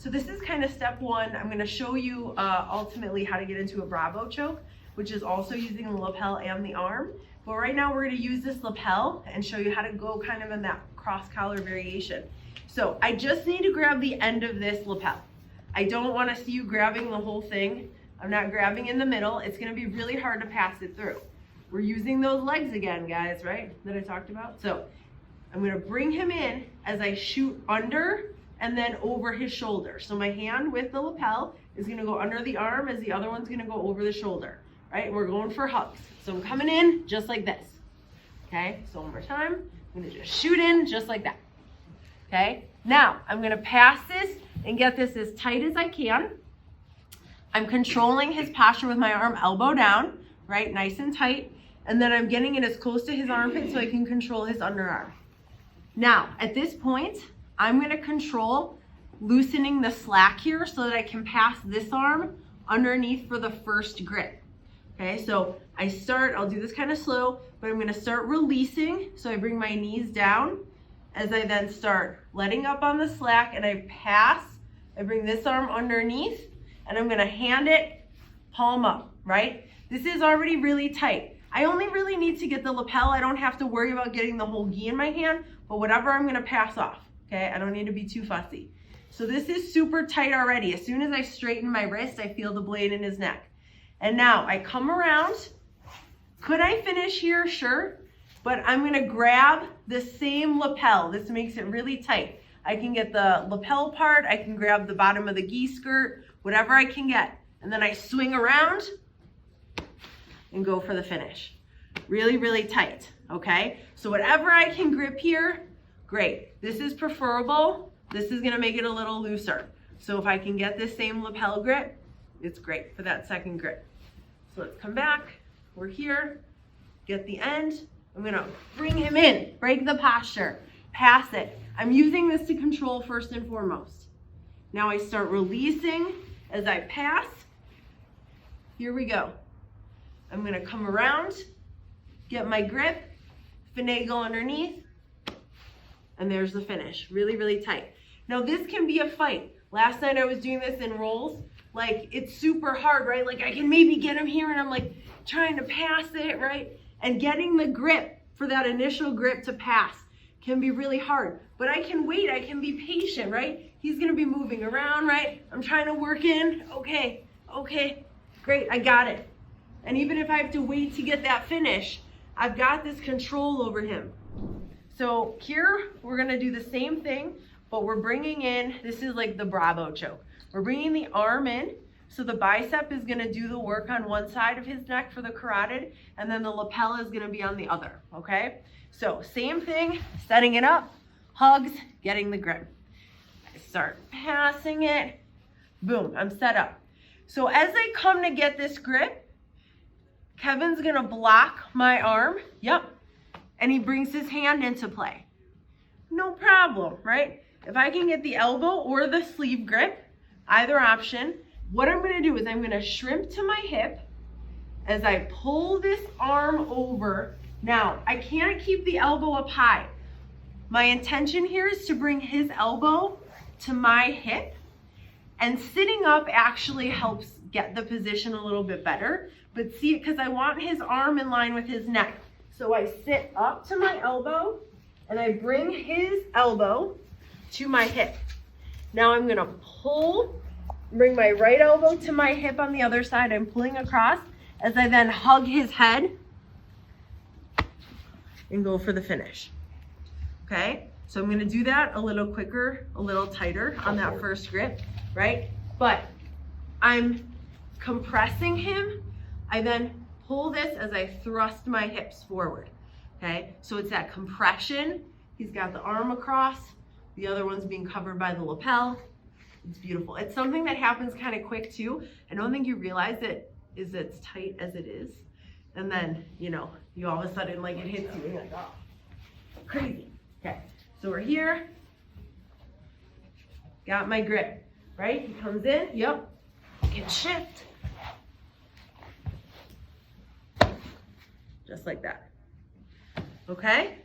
So this is kind of step one. I'm gonna show you ultimately how to get into a Brabo choke, which is also using the lapel and the arm. But right now we're gonna use this lapel and show you how to go kind of in that cross collar variation. So I just need to grab the end of this lapel. I don't wanna see you grabbing the whole thing. I'm not grabbing in the middle. It's gonna be really hard to pass it through. We're using those legs again, guys, right? That I talked about. So I'm gonna bring him in as I shoot under and then over his shoulder. So my hand with the lapel is gonna go under the arm as the other one's gonna go over the shoulder, right? We're going for hugs. So I'm coming in just like this, okay? So one more time, I'm gonna just shoot in just like that, okay? Now I'm gonna pass this and get this as tight as I can. I'm controlling his posture with my arm elbow down, right? Nice and tight. And then I'm getting it as close to his armpit so I can control his underarm. Now, at this point, I'm gonna control loosening the slack here so that I can pass this arm underneath for the first grip. Okay, so I'll do this kind of slow, but I'm gonna start releasing. So I bring my knees down as I then start letting up on the slack and I pass. I bring this arm underneath and I'm gonna hand it palm up, right? This is already really tight. I only really need to get the lapel. I don't have to worry about getting the whole gi in my hand, but whatever I'm gonna pass off, okay? I don't need to be too fussy. So this is super tight already. As soon as I straighten my wrist, I feel the blade in his neck. And now I come around. Could I finish here? Sure. But I'm gonna grab the same lapel. This makes it really tight. I can get the lapel part, I can grab the bottom of the gi skirt, whatever I can get. And then I swing around and go for the finish. Really, really tight, okay? So whatever I can grip here, great. This is preferable. This is gonna make it a little looser. So if I can get this same lapel grip, it's great for that second grip. So let's come back. We're here, get the end. I'm gonna bring him in, break the posture, pass it. I'm using this to control first and foremost. Now I start releasing as I pass. Here we go. I'm gonna come around, get my grip, finagle underneath, and there's the finish. Really, really tight. Now this can be a fight. Last night I was doing this in rolls. Like it's super hard, right? Like I can maybe get him here and I'm like trying to pass it, right? And getting the grip for that initial grip to pass can be really hard. But I can wait, I can be patient, right? He's gonna be moving around, right? I'm trying to work in, okay, great, I got it. And even if I have to wait to get that finish, I've got this control over him. So here, we're gonna do the same thing, but we're bringing in, this is like the Brabo choke. We're bringing the arm in, so the bicep is gonna do the work on one side of his neck for the carotid, and then the lapel is gonna be on the other, okay? So same thing, setting it up, hugs, getting the grip. I start passing it, boom, I'm set up. So as I come to get this grip, Kevin's gonna block my arm, yep, and he brings his hand into play. No problem, right? If I can get the elbow or the sleeve grip, either option, what I'm gonna do is I'm gonna shrimp to my hip as I pull this arm over. Now, I can't keep the elbow up high. My intention here is to bring his elbow to my hip, and sitting up actually helps get the position a little bit better. But see, because I want his arm in line with his neck. So I sit up to my elbow and I bring his elbow to my hip. Now I'm gonna pull, bring my right elbow to my hip on the other side. I'm pulling across as I then hug his head and go for the finish. Okay, so I'm gonna do that a little quicker, a little tighter on that first grip, right? But I'm compressing him. I then pull this as I thrust my hips forward, okay? So it's that compression. He's got the arm across, the other one's being covered by the lapel. It's beautiful. It's something that happens kind of quick too. I don't think you realize it is as tight as it is. And then, you know, you all of a sudden like it hits you and you're like, oh, crazy. Okay, so we're here. Got my grip, right? He comes in, yep, can shift. Just like that, okay?